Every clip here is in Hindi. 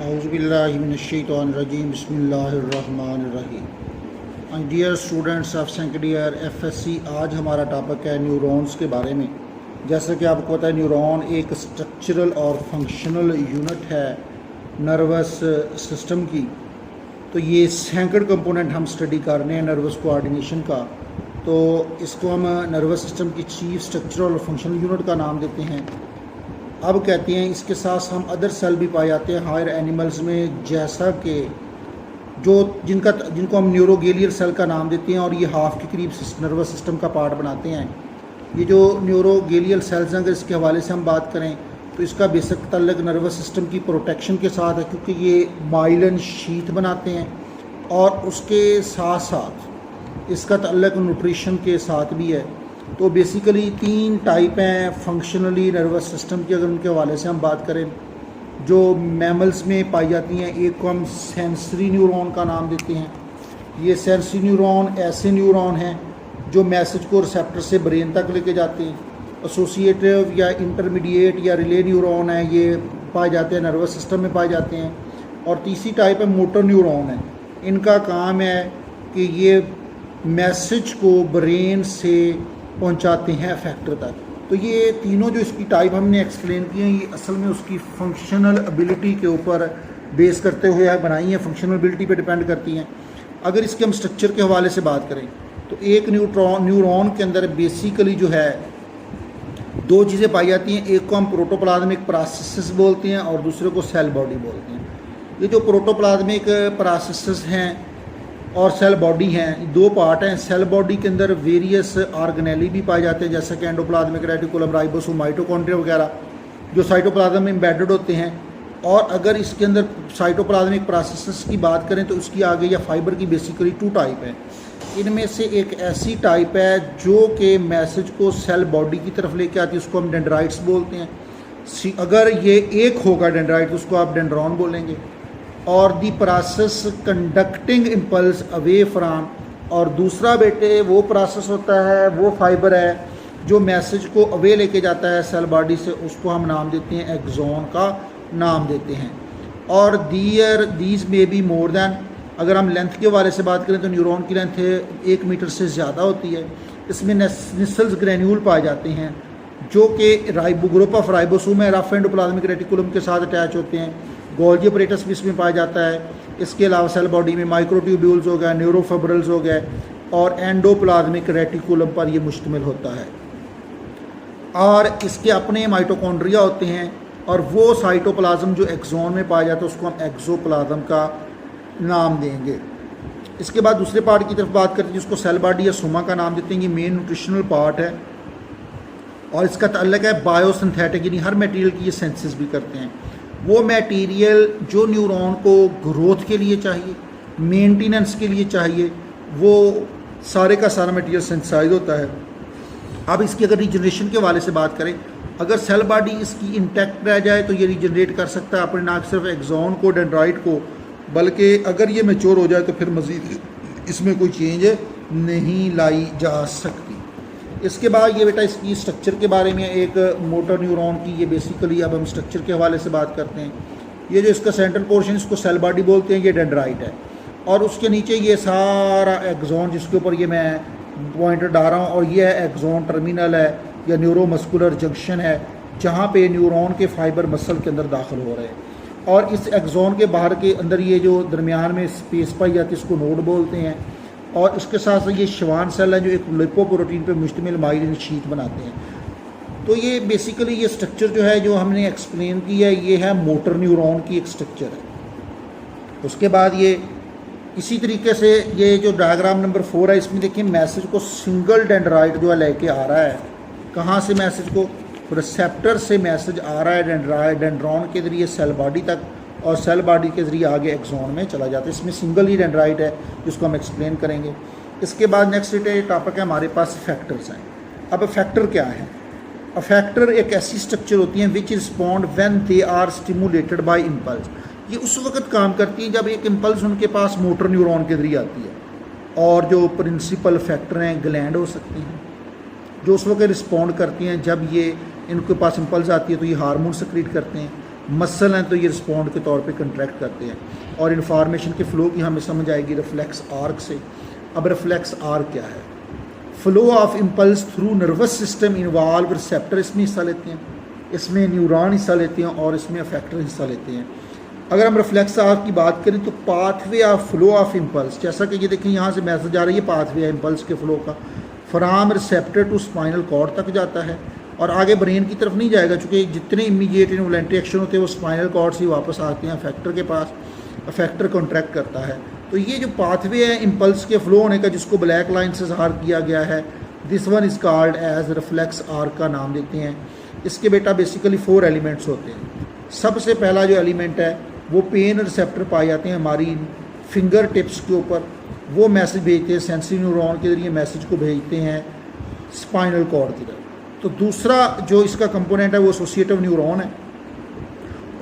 औज़ुबिल्लाहिमिनश्शैतानिर्रजीम बिस्मिल्लाहिर्रहमानिर्रहीम। Dear students of second year FSc, आज हमारा टॉपिक है न्यूरॉन्स के बारे में। जैसा कि आपको पता है, न्यूरॉन एक स्ट्रक्चरल और फंक्शनल यूनिट है नर्वस सिस्टम की। तो ये सैकड़ कंपोनेंट हम स्टडी कर रहे हैं नर्वस कोऑर्डिनेशन का। तो इसको हम नर्वस सिस्टम की चीफ स्ट्रक्चरल और फंक्शनल यूनिट का नाम देते हैं। अब कहते हैं इसके साथ हम अदर सेल भी पाए जाते हैं हायर एनिमल्स में, जैसा कि जिनको हम न्यूरोगेलियल सेल का नाम देते हैं और ये हाफ के करीब नर्वस सिस्टम का पार्ट बनाते हैं। ये जो न्यूरोगेलियल सेल्स हैं, अगर इसके हवाले से हम बात करें तो इसका बेसिक तल्लक नर्वस सिस्टम की प्रोटेक्शन के साथ है, क्योंकि ये माइलिन शीथ बनाते हैं और उसके साथ साथ इसका तल्लक न्यूट्रिशन के साथ भी है। तो बेसिकली 3 टाइप हैं फंक्शनली नर्वस सिस्टम की, अगर उनके हवाले से हम बात करें जो मैमल्स में पाई जाती हैं। एक को हम सेंसरी न्यूरॉन का नाम देते हैं। ये सेंसरी न्यूरॉन ऐसे न्यूरॉन हैं जो मैसेज को रिसेप्टर से ब्रेन तक लेके जाते हैं। एसोसिएटिव या इंटरमीडिएट या रिले न्यूरॉन है, ये पाए जाते हैं नर्वस सिस्टम में पाए जाते हैं। और तीसरी टाइप है मोटर न्यूरॉन है। इनका काम है कि ये मैसेज को ब्रेन से पहुंचाते हैं फैक्टर तक। तो ये तीनों जो इसकी टाइप हमने एक्सप्लेन की हैं, ये असल में उसकी फंक्शनल एबिलिटी के ऊपर बेस करते हुए बनाई हैं, फंक्शनल एबिलिटी पे डिपेंड करती हैं। अगर इसके हम स्ट्रक्चर के हवाले से बात करें तो एक न्यूरॉन के अंदर बेसिकली जो है 2 चीज़ें पाई जाती हैं। एक को हम प्रोटोप्लाज्मिक प्रोसेसेस बोलते हैं और दूसरे को सेल बॉडी बोलते हैं। ये जो प्रोटोप्लाज्मिक प्रोसेसेस हैं और सेल बॉडी हैं, 2 पार्ट हैं। सेल बॉडी के अंदर वेरियस ऑर्गेनेली भी पाए जाते हैं, जैसे कि एंडोप्लाज्मिक रेटिकुलम, राइबोसोम, माइटोकॉन्ड्रिया वगैरह, जो साइटोप्लाज्म में एम्बेडेड होते हैं। और अगर इसके अंदर साइटोप्लाज्मिक प्रोसेसेस की बात करें तो उसकी आगे या फाइबर की बेसिकली 2 टाइप हैं। इनमें से एक ऐसी टाइप है जो कि मैसेज को सेल बॉडी की तरफ लेके आती है, उसको हम डेंड्राइट्स बोलते हैं। अगर ये एक होगा डेंड्राइट तो उसको आप डेंड्रॉन बोलेंगे। और the process conducting impulse away from, और दूसरा बेटे वो प्रोसेस होता है, वो फाइबर है जो मैसेज को अवे लेके जाता है सेल बॉडी से, उसको हम नाम देते हैं एक्सॉन का नाम देते हैं। और these may be more than, अगर हम लेंथ के हवाले से बात करें तो न्यूरॉन की लेंथ 1 मीटर से ज़्यादा होती है। इसमें निसल्स ग्रेन्यूल पाए जाते हैं जो कि ग्रुप ऑफ राइबोसोम है, रफ एंडोप्लाज्मिक रेटिकुलम के साथ अटैच होते हैं। गोल्जी अपरेटस भी इसमें पाया जाता है। इसके अलावा सेल बॉडी में माइक्रोट्यूब्यूल्स हो गए, न्यूरोफिब्रिल्स हो गए और एंडोप्लाज्मिक रेटिकुलम पर ये मुश्तमिल होता है। और इसके अपने माइटोकॉन्ड्रिया होते हैं और वो साइटोप्लाज्म जो एक्सॉन में पाया जाता है उसको हम एक्सोप्लाज्म का नाम देंगे। इसके बाद दूसरे पार्ट की तरफ बात करते हैं जिसको सेल बॉडी या सोमा का नाम देते हैं। ये मेन न्यूट्रिशनल पार्ट है और इसका ताल्लुक है बायोसिंथेटिक, यानी हर मटेरियल की ये सेंसेस भी करते हैं। वो मटेरियल जो न्यूरॉन को ग्रोथ के लिए चाहिए, मेंटेनेंस के लिए चाहिए, वो सारे का सारा मटेरियल सेंसाइज होता है। अब इसकी अगर रीजनरेशन के हवाले से बात करें, अगर सेल बॉडी इसकी इंटैक्ट रह जाए तो ये रीजनरेट कर सकता है अपने, ना सिर्फ एक्सॉन को, डेंड्राइट को, बल्कि अगर ये मैच्योर हो जाए तो फिर मज़ीद इसमें कोई चेंज नहीं लाई जा सकती। इसके बाद ये बेटा इसकी स्ट्रक्चर के बारे में, एक मोटर न्यूरॉन की, ये बेसिकली अब हम स्ट्रक्चर के हवाले से बात करते हैं। ये जो इसका सेंट्रल पोर्शन, इसको सेल बॉडी बोलते हैं, ये डेंड्राइट है। और उसके नीचे ये सारा एक्सॉन जिसके ऊपर ये मैं पॉइंटर डाल रहा हूँ, और ये है एक्सॉन टर्मिनल है या न्यूरोमस्कुलर जंक्शन है, जहाँ पे न्यूरॉन के फाइबर मसल के अंदर दाखिल हो रहे हैं। और इस एक्सॉन के बाहर के अंदर ये जो दरमियान में स्पेस पाई जाती है इसको नोड बोलते हैं। और इसके साथ साथ ये श्वान सेल है जो एक लिपोप्रोटीन पे मुश्तमिल माइलिन शीथ बनाते हैं। तो ये बेसिकली ये स्ट्रक्चर जो है जो हमने एक्सप्लेन की है, ये है मोटर न्यूरॉन की एक स्ट्रक्चर है। उसके बाद ये इसी तरीके से ये जो डायग्राम नंबर 4 है, इसमें देखिए मैसेज को सिंगल डेंड्राइट जो है लेके आ रहा है। कहाँ से मैसेज को? रिसेप्टर से मैसेज आ रहा है डेंड्रॉन के ज़रिए सेल बॉडी तक, और सेल बॉडी के ज़रिए आगे एक्सॉन में चला जाता है। इसमें सिंगल ही डेंड्राइट है जिसको हम एक्सप्लेन करेंगे। इसके बाद नेक्स्ट टॉपिक है हमारे पास फैक्टर्स हैं। अब फैक्टर क्या है? अ फैक्टर एक ऐसी स्ट्रक्चर होती है which respond when they are stimulated by impulse. ये उस वक्त काम करती है जब एक इम्पल्स उनके पास मोटर न्यूरॉन के ज़रिए आती है। और जो प्रिंसिपल फैक्टर हैं, ग्लैंड हो सकती हैं जो उस वक्त रिस्पॉन्ड करती हैं जब ये इनके पास इम्पल्स आती है तो ये हार्मोन सक्रीट करते हैं। मसल हैं तो ये रिस्पॉन्ड के तौर पे कंट्रैक्ट करते हैं। और इन्फॉर्मेशन के फ़्लो की हमें समझ आएगी रिफ्लेक्स आर्क से। अब रिफ्लेक्स आर्क क्या है? Flow of impulse through nervous system involve receptor इसमें हिस्सा लेते हैं, इसमें न्यूरॉन हिस्सा लेते हैं और इसमें अफेक्टर हिस्सा लेते हैं। अगर हम रिफ्लेक्स आर्क की बात करें तो pathway of flow of impulse, जैसा कि ये देखें यहाँ से मैसेज आ रही है पाथवे है इम्पल्स के फ्लो का, from receptor to spinal cord तक जाता है और आगे ब्रेन की तरफ नहीं जाएगा, चूँकि जितने इमीडिएट इनवॉलेंट्री एक्शन होते हैं वो स्पाइनल कॉर्ड से वापस आते हैं अफेक्टर के पास, अफेक्टर कॉन्ट्रैक्ट करता है। तो ये जो पाथवे है इम्पल्स के फ्लो होने का, जिसको ब्लैक लाइन से ज़ाहिर किया गया है, this one is called as reflex arc का नाम देते हैं। इसके बेटा बेसिकली 4 एलिमेंट्स होते हैं। सबसे पहला जो एलिमेंट है वो पेन रिसेप्टर पाए जाते हैं हमारी फिंगर टिप्स के ऊपर, वो मैसेज भेजते हैं सेंसरी न्यूरॉन के ज़रिए, मैसेज को भेजते हैं स्पाइनल कॉर्ड की तरफ। तो दूसरा जो इसका कंपोनेंट है वो एसोसिएटिव न्यूरॉन है,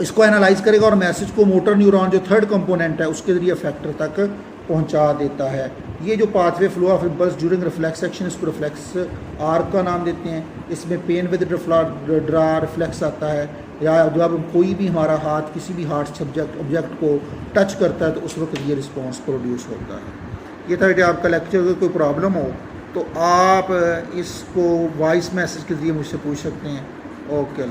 इसको एनालाइज करेगा और मैसेज को मोटर न्यूरॉन जो थर्ड कंपोनेंट है उसके ज़रिए अफेक्टर तक पहुंचा देता है। ये जो pathway flow of impulse during reflex action, इसको रिफ्लेक्स आर्क का नाम देते हैं। इसमें पेन विद ड्रा रिफ्लेक्स आता है, या जब कोई भी हमारा हाथ किसी भी हार्ड ऑब्जेक्ट को टच करता है तो उस वक्त ये रिस्पॉन्स प्रोड्यूस होता है। ये था बेटे आपका लेक्चर। अगर कोई प्रॉब्लम हो तो आप इसको वॉइस मैसेज के ज़रिए मुझसे पूछ सकते हैं। ओके।